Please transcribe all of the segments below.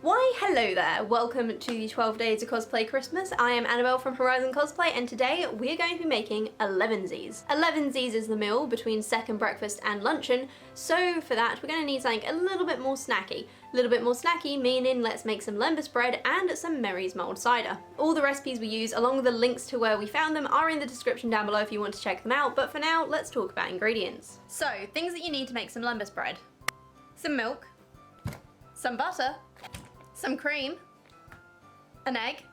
Why hello there, welcome to the 12 Days of Cosplay Christmas. I am Annabelle from Horizon Cosplay and today we're going to be making Elevenses. Elevenses is the meal between second breakfast and luncheon, so for that we're going to need something a little bit more snacky. A little bit more snacky meaning let's make some lembas bread and some Mary's mulled cider. All the recipes we use along with the links to where we found them are in the description down below if you want to check them out, but for now let's talk about ingredients. So things that you need to make some lembas bread. Some milk, some butter, some cream, an egg,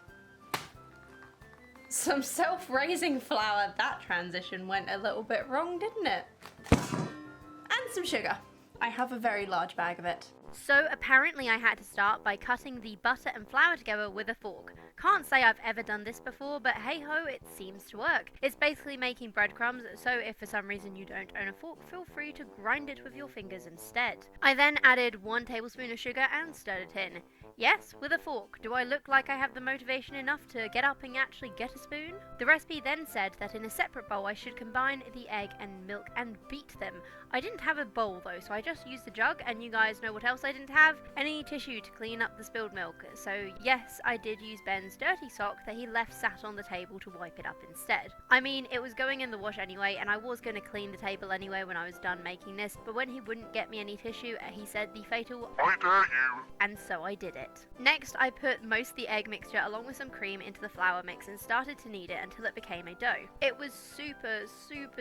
some self-raising flour. That transition went a little bit wrong, didn't it? And some sugar. I have a very large bag of it. So apparently I had to start by cutting the butter and flour together with a fork. Can't say I've ever done this before, but hey ho, it seems to work. It's basically making breadcrumbs, so if for some reason you don't own a fork, feel free to grind it with your fingers instead. I then added 1 tablespoon of sugar and stirred it in. Yes, with a fork. Do I look like I have the motivation enough to get up and actually get a spoon? The recipe then said that in a separate bowl I should combine the egg and milk and beat them. I didn't have a bowl though, so I just used the jug, and you guys know what else I didn't have? Any tissue to clean up the spilled milk. So yes, I did use Ben's dirty sock that he left sat on the table to wipe it up instead. I mean, it was going in the wash anyway, and I was going to clean the table anyway when I was done making this, but when he wouldn't get me any tissue, he said the fatal, "I dare you," and so I did it. Next, I put most of the egg mixture along with some cream into the flour mix and started to knead it until it became a dough. It was super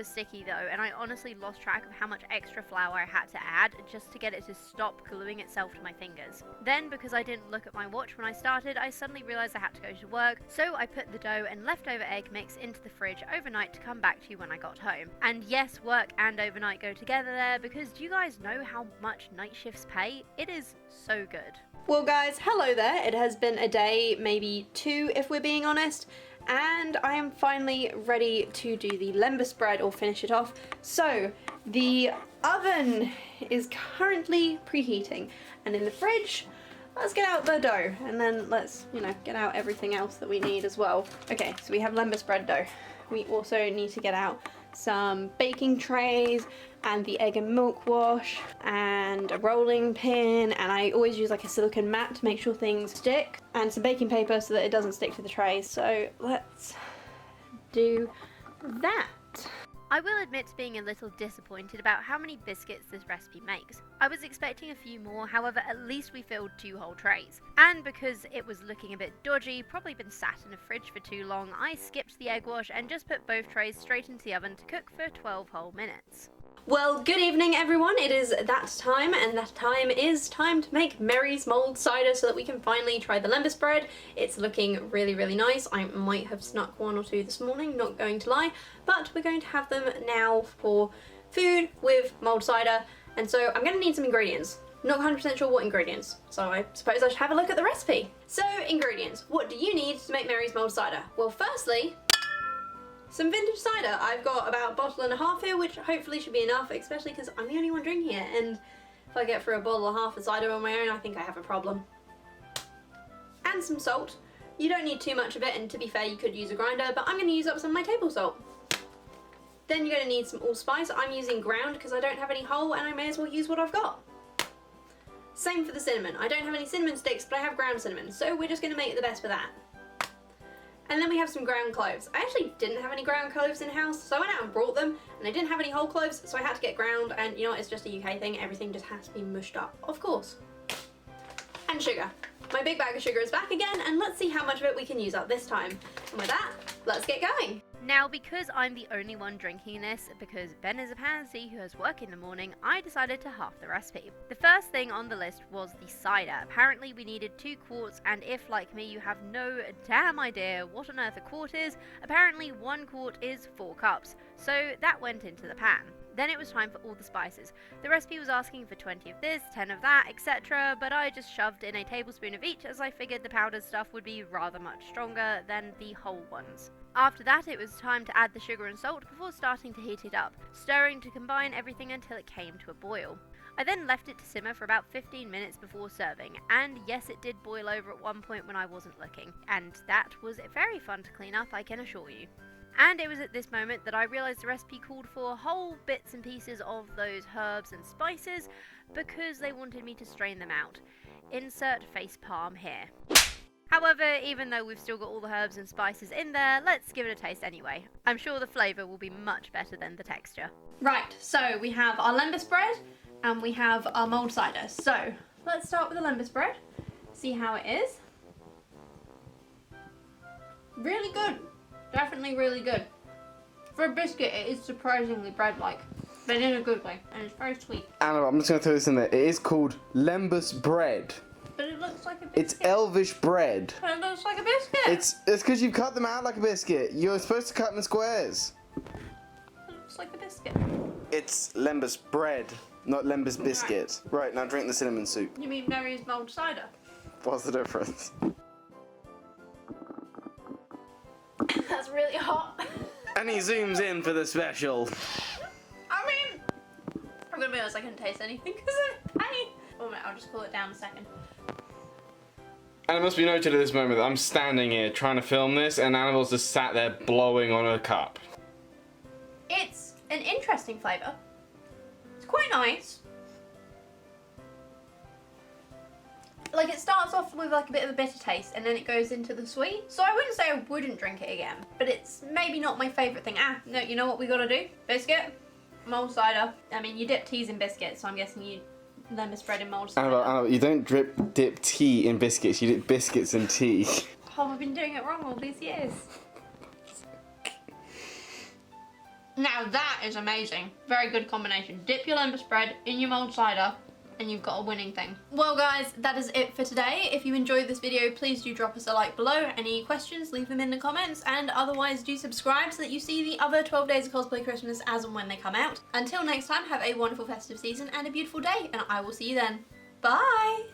sticky though, and I honestly lost track of how much extra flour I had to add just to get it to stop gluing itself to my fingers. Then, because I didn't look at my watch when I started, I suddenly realised I had to go to work, so I put the dough and leftover egg mix into the fridge overnight to come back to when I got home. And yes, work and overnight go together there, because do you guys know how much night shifts pay? It is so good. Well guys, hello there. It has been a day, maybe 2 if we're being honest, and I am finally ready to do the lembas bread or finish it off. So the oven is currently preheating, and in the fridge, let's get out the dough, and then let's, get out everything else that we need as well. Okay, so we have lembas bread dough. We also need to get out some baking trays and the egg and milk wash and a rolling pin, and I always use like a silicone mat to make sure things stick, and some baking paper so that it doesn't stick to the trays. So let's do that. I will admit to being a little disappointed about how many biscuits this recipe makes. I was expecting a few more, however at least we filled 2 whole trays. And because it was looking a bit dodgy, probably been sat in the fridge for too long, I skipped the egg wash and just put both trays straight into the oven to cook for 12 whole minutes. Well, good evening everyone. It is that time, and that time is time to make Mary's mulled cider so that we can finally try the lembas bread. It's looking really nice. I might have snuck 1 or 2 this morning, not going to lie, but we're going to have them now for food with mulled cider, and so I'm going to need some ingredients. Not 100% sure what ingredients, so I suppose I should have a look at the recipe. So, ingredients. What do you need to make Mary's mulled cider? Well, firstly, some vintage cider. I've got about 1.5 bottles here, which hopefully should be enough, especially because I'm the only one drinking it, and if I get through 1.5 bottles of cider on my own, I think I have a problem. And some salt. You don't need too much of it, and to be fair, you could use a grinder, but I'm going to use up some of my table salt. Then you're going to need some allspice. I'm using ground because I don't have any whole, and I may as well use what I've got. Same for the cinnamon. I don't have any cinnamon sticks, but I have ground cinnamon, so we're just going to make the best with that. And then we have some ground cloves. I actually didn't have any ground cloves in the house, so I went out and brought them, and I didn't have any whole cloves, so I had to get ground, and you know what, it's just a UK thing, everything just has to be mushed up, of course. And sugar. My big bag of sugar is back again, and let's see how much of it we can use up this time. And with that, let's get going. Now, because I'm the only one drinking this, because Ben is a pansy who has work in the morning, I decided to half the recipe. The first thing on the list was the cider. Apparently we needed 2 quarts, and if, like me, you have no damn idea what on earth a quart is, apparently 1 quart is 4 cups. So that went into the pan. Then it was time for all the spices. The recipe was asking for 20 of this, 10 of that, etc., but I just shoved in a tablespoon of each as I figured the powdered stuff would be rather much stronger than the whole ones. After that, it was time to add the sugar and salt before starting to heat it up, stirring to combine everything until it came to a boil. I then left it to simmer for about 15 minutes before serving, and yes, it did boil over at one point when I wasn't looking, and that was very fun to clean up, I can assure you. And it was at this moment that I realised the recipe called for whole bits and pieces of those herbs and spices because they wanted me to strain them out. Insert face palm here. However, even though we've still got all the herbs and spices in there, let's give it a taste anyway. I'm sure the flavour will be much better than the texture. Right, so we have our lembas bread and we have our mulled cider. So let's start with the lembas bread, see how it is. Really good, definitely really good. For a biscuit, it is surprisingly bread-like, but in a good way, and it's very sweet. Annabelle, I'm just going to throw this in there. It is called lembas bread. But it looks like a biscuit. It's elvish bread. But it looks like a biscuit. It's because you cut them out like a biscuit. You're supposed to cut them in squares. It looks like a biscuit. It's lembas bread, not lembas biscuit. Right, now drink the cinnamon soup. You mean Mary's mulled cider? What's the difference? That's really hot. And he zooms in for the special. I mean, I'm gonna be honest, I couldn't taste anything because of honey. Oh, wait, I'll just cool it down a second. And it must be noted at this moment that I'm standing here trying to film this and Annabelle's just sat there blowing on a cup. It's an interesting flavour. It's quite nice. Like, it starts off with like a bit of a bitter taste and then it goes into the sweet. So I wouldn't say I wouldn't drink it again, but it's maybe not my favourite thing. No, you know what we gotta do? Biscuit, mulled cider. I mean, you dip teas in biscuits, so I'm guessing you lembas bread in mulled cider. Annabelle, you don't dip tea in biscuits, you dip biscuits in tea. Oh, I've been doing it wrong all these years. Now that is amazing. Very good combination. Dip your lembas bread in your mulled cider and you've got a winning thing. Well guys, that is it for today. If you enjoyed this video, please do drop us a like below. Any questions, leave them in the comments, and otherwise do subscribe so that you see the other 12 Days of Cosplay Christmas as and when they come out. Until next time, have a wonderful festive season and a beautiful day, and I will see you then. Bye!